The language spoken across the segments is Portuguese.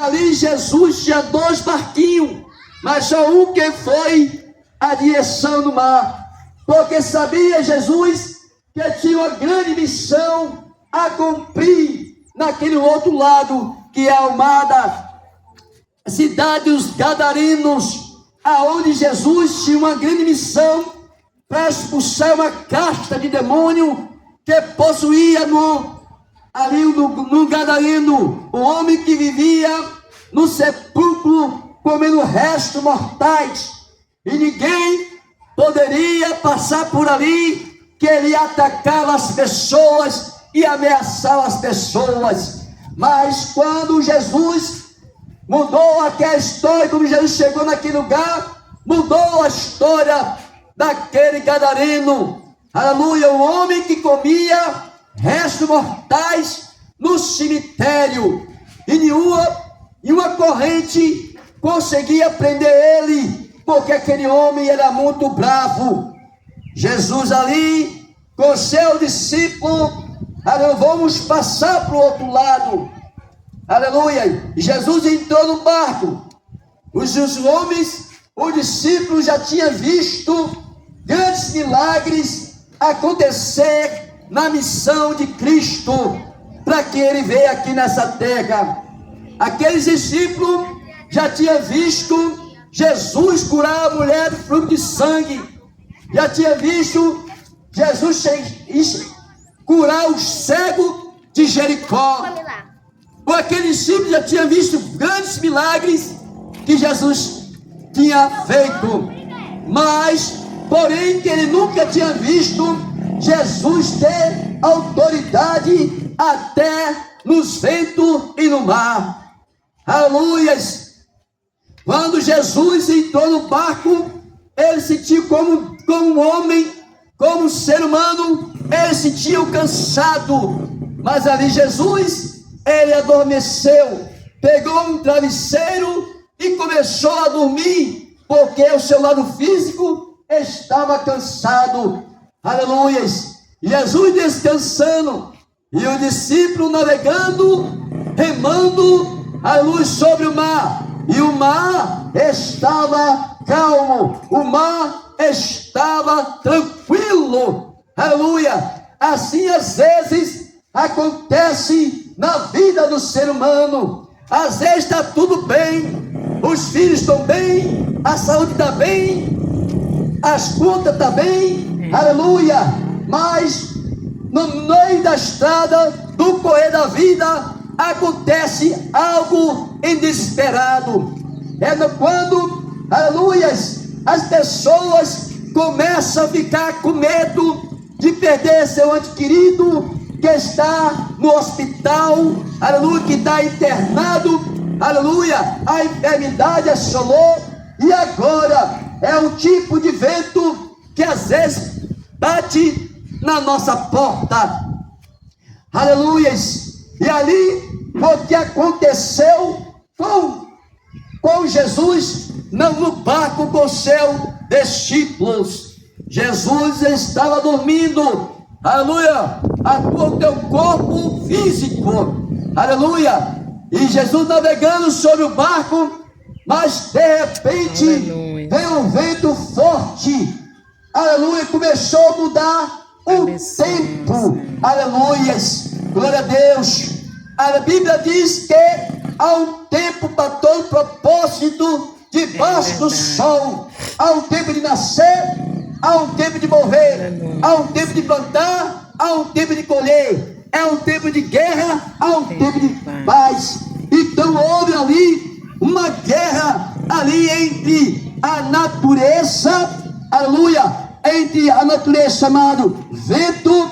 Ali Jesus tinha 2 barquinhos, mas só um que foi a direção do mar, porque sabia Jesus que tinha uma grande missão a cumprir naquele outro lado, que é o mar da cidade dos Gadarenos, aonde Jesus tinha uma grande missão para expulsar uma casta de demônio que possuía ali no Gadareno, o homem que vivia no sepulcro comendo restos mortais, e ninguém poderia passar por ali, que ele atacava as pessoas e ameaçava as pessoas. Mas quando Jesus mudou aquela história, quando Jesus chegou naquele lugar, mudou a história daquele Gadareno, aleluia, o homem que comia restos mortais no cemitério, e nenhuma corrente conseguia prender ele, porque aquele homem era muito bravo. Jesus ali, com seu discípulo, aleluia, vamos passar para o outro lado, aleluia. Jesus entrou no barco, os homens, os discípulos já tinham visto grandes milagres acontecer na missão de Cristo, para que ele veio aqui nessa terra. Aqueles discípulos já tinham visto Jesus curar a mulher do fluxo de sangue, já tinha visto Jesus curar o cego de Jericó. Aqueles discípulos já tinham visto grandes milagres que Jesus tinha feito, mas porém que ele nunca tinha visto Jesus ter autoridade até nos ventos e no mar. Aleluias! Quando Jesus entrou no barco, ele sentiu como um homem, como um ser humano, ele sentiu cansado, mas ali Jesus, ele adormeceu, pegou um travesseiro e começou a dormir, porque o seu lado físico estava cansado. Aleluias! Jesus descansando e o discípulo navegando, remando a luz sobre o mar, e o mar estava calmo, o mar estava tranquilo. Aleluia! Assim às vezes acontece na vida do ser humano. Às vezes está tudo bem, os filhos estão bem, a saúde está bem, as contas estão bem, aleluia, mas no meio da estrada, do correr da vida, acontece algo inesperado. É quando, aleluias, as pessoas começam a ficar com medo de perder seu ente querido, que está no hospital, aleluia, que está internado, aleluia, a enfermidade assolou, e agora é um tipo de vento que às vezes bate na nossa porta, aleluias. E ali, o que aconteceu com Jesus, não no barco com seus discípulos. Jesus estava dormindo, aleluia, o teu corpo físico, aleluia, e Jesus navegando sobre o barco, mas de repente veio um vento forte, aleluia, começou a mudar o tempo, aleluias, glória a Deus. A Bíblia diz que há um tempo para todo propósito debaixo do sol, há um tempo de nascer, há um tempo de morrer, há um tempo de plantar, há um tempo de colher, é um tempo de guerra, há um tempo de paz. Então houve ali uma guerra ali entre a natureza, aleluia, entre a natureza chamado vento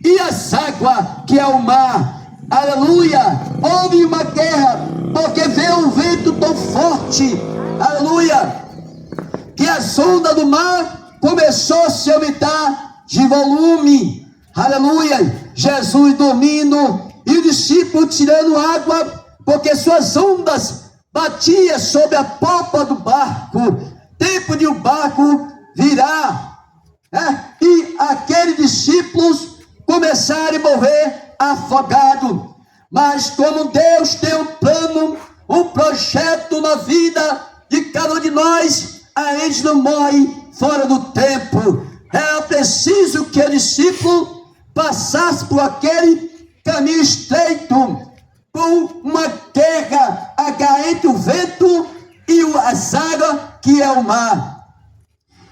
e as águas, que é o mar, aleluia. Houve uma guerra, porque veio um vento tão forte, aleluia, que as ondas do mar começou a se aumentar de volume, aleluia. Jesus dormindo e o discípulo tirando água, porque suas ondas batiam sobre a popa do barco, tempo de o barco virar, e aqueles discípulos começaram a morrer afogados. Mas como Deus tem um plano, um projeto na vida de cada um de nós. A gente não morre fora do tempo. Era preciso que o discípulo passasse por aquele caminho estreito, por uma guerra entre o vento e as águas, que é o mar.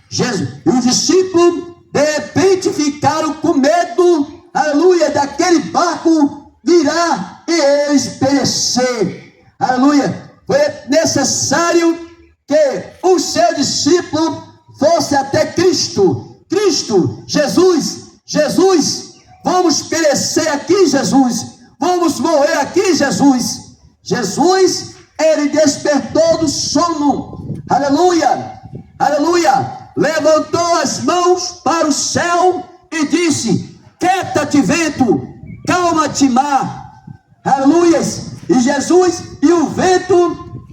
Jesus e os discípulos de repente ficaram com medo, aleluia, daquele barco virar e eles perecer. Aleluia. Foi necessário que o seu discípulo fosse até Cristo. Cristo, Jesus, vamos perecer aqui, Jesus. Vamos morrer aqui, Jesus. Jesus, ele despertou do sono. Aleluia, aleluia. Levantou as mãos para o céu e disse: quieta-te, vento, calma-te, mar. Aleluia. E Jesus e o vento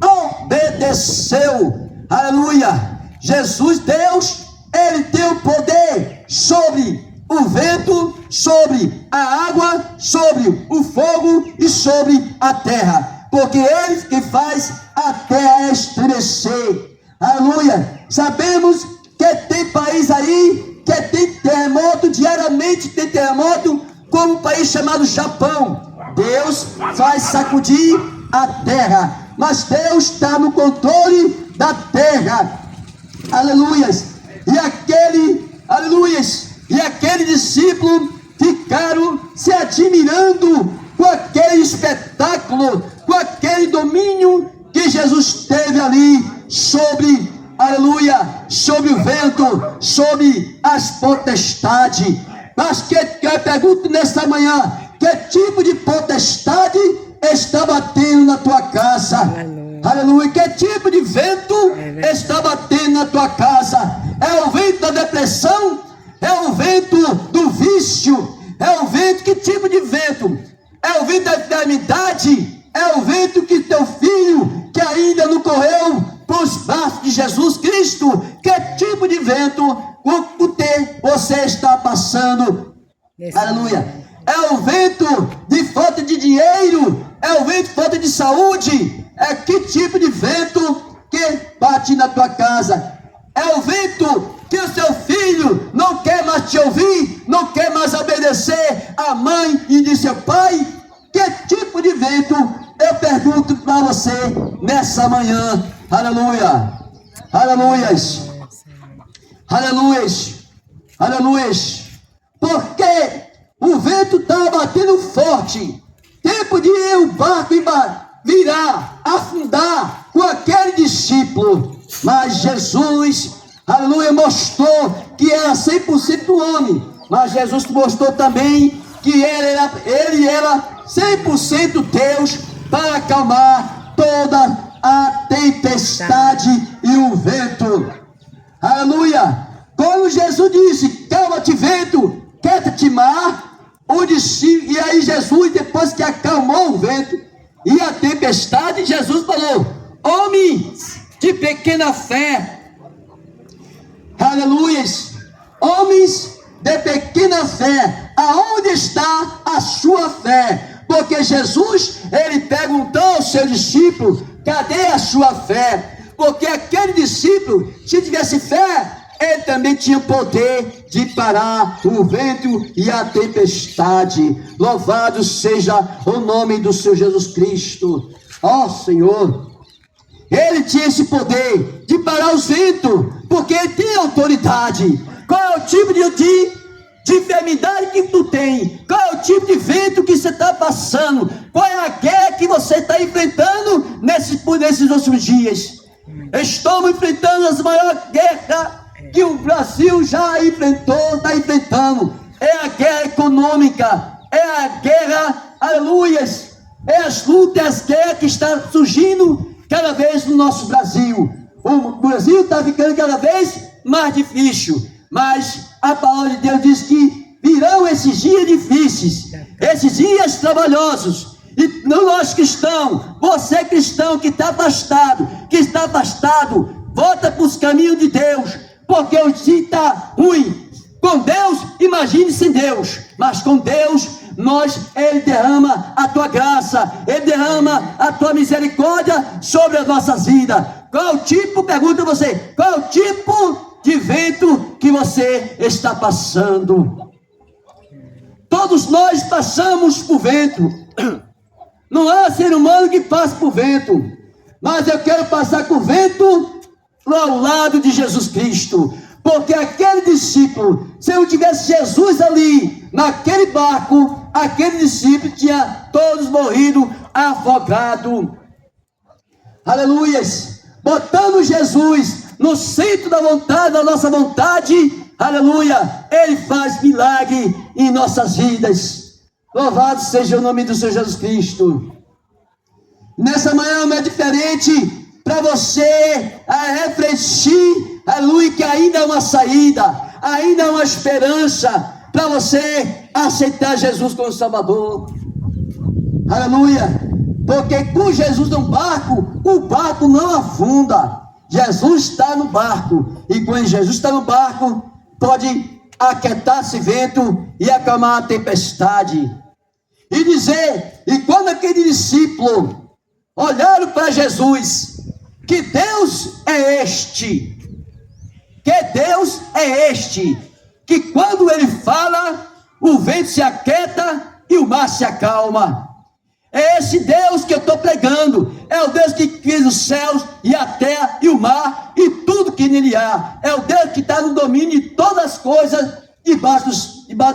obedeceu. Aleluia. Jesus, Deus, ele tem o poder sobre o vento, sobre a água, sobre o fogo e sobre a terra, porque ele que faz a terra estremecer. Aleluia. Sabemos que tem país aí que tem terremoto, diariamente tem terremoto, como um país chamado Japão. Deus faz sacudir a terra, mas Deus está no controle da terra. Aleluias. E aquele discípulo ficaram se admirando com aquele espetáculo, com aquele domínio que Jesus teve ali sobre, aleluia, sobre o vento, sobre as potestades. Mas que eu pergunto nesta manhã: que tipo de potestade está batendo na tua casa? Aleluia. Que tipo de vento está batendo na tua casa? É o vento da depressão? É o vento do vício? É o vento, que tipo de vento? É o vento da enfermidade? É o vento que teu filho, que ainda não correu para os braços de Jesus Cristo? Que tipo de vento você está passando? Aleluia. É o vento de falta de dinheiro? É o vento de falta de saúde? É que tipo de vento que bate na tua casa? É o vento que o seu filho não quer mais te ouvir, não quer mais obedecer a mãe e de seu pai? Que tipo de vento? Eu pergunto para você nessa manhã. Aleluia. Aleluias. Aleluias. Aleluias. Porque o vento estava batendo forte. Tempo de o barco virar, afundar com aquele discípulo. Mas Jesus, aleluia, mostrou que era 100% homem. Mas Jesus mostrou também que ele era 100% Deus, para acalmar toda a tempestade e o vento. Aleluia. Quando Jesus disse: calma-te, vento, quieta-te, mar. E aí Jesus, depois que acalmou o vento e a tempestade, Jesus falou: homens de pequena fé. Aleluia. Homens de pequena fé, aonde está a sua fé? Porque Jesus, ele perguntou ao seu discípulo: cadê a sua fé? Porque aquele discípulo, se tivesse fé, ele também tinha poder de parar o vento e a tempestade. Louvado seja o nome do Senhor Jesus Cristo. Ó Senhor, ele tinha esse poder de parar os ventos, porque ele tem autoridade. Qual é o tipo de enfermidade que tu tem? Qual é o tipo de vento que você está passando? Qual é a guerra que você está enfrentando nesses últimos dias? Estamos enfrentando as maiores guerras que o Brasil já enfrentou, está enfrentando. É a guerra econômica, é a guerra, aleluias, é as lutas, as guerras que estão surgindo cada vez no nosso Brasil. O Brasil está ficando cada vez mais difícil, mas a palavra de Deus diz que virão esses dias difíceis, esses dias trabalhosos. E nós cristãos, você cristão que está afastado, volta para os caminhos de Deus, porque o dia está ruim. Com Deus, imagine sem Deus, mas com Deus Ele derrama a tua graça, Ele derrama a tua misericórdia sobre as nossas vidas. Qual tipo, pergunta você, qual tipo de vento que você está passando? Todos nós passamos por vento. Não há ser humano que passe por vento, mas eu quero passar com vento ao lado de Jesus Cristo, porque aquele discípulo, se não tivesse Jesus ali, naquele barco, aquele discípulo tinha todos morrido afogado. Aleluias! Botando Jesus no centro da vontade, da nossa vontade, aleluia, Ele faz milagre em nossas vidas. Louvado seja o nome do Senhor Jesus Cristo. Nessa manhã não é diferente, para você refletir, aleluia, que ainda há uma saída, ainda há uma esperança, para você aceitar Jesus como Salvador. Aleluia, porque com Jesus no barco, o barco não afunda. Jesus está no barco, e quando Jesus está no barco, pode aquietar esse vento e acalmar a tempestade. E dizer, e quando aquele discípulo olharam para Jesus, que Deus é este, que quando Ele fala, o vento se aquieta e o mar se acalma. É esse Deus que eu estou pregando, é o Deus que fez os céus e a terra e o mar e tudo que nele há. É o Deus que está no domínio de todas as coisas, debaixo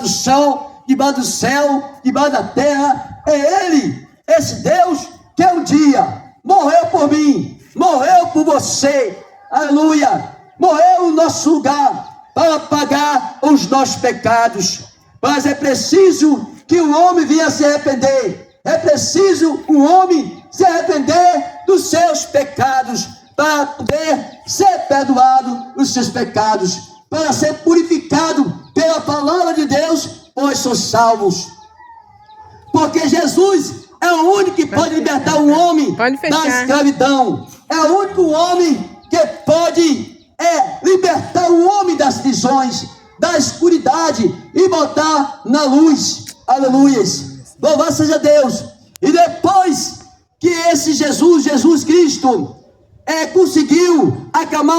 do céu, debaixo da terra. É Ele, esse Deus que um dia morreu por mim, morreu por você, aleluia, morreu no nosso lugar para pagar os nossos pecados. Mas é preciso que o homem venha se arrepender. É preciso o homem se arrepender dos seus pecados para poder ser perdoado os seus pecados, para ser purificado pela palavra de Deus, pois são salvos. Porque Jesus é o único que pode libertar o homem da escravidão. É o único homem que pode libertar o homem das prisões, da escuridade e botar na luz. Aleluias. Louvado seja Deus. E depois que esse Jesus Cristo conseguiu acalmar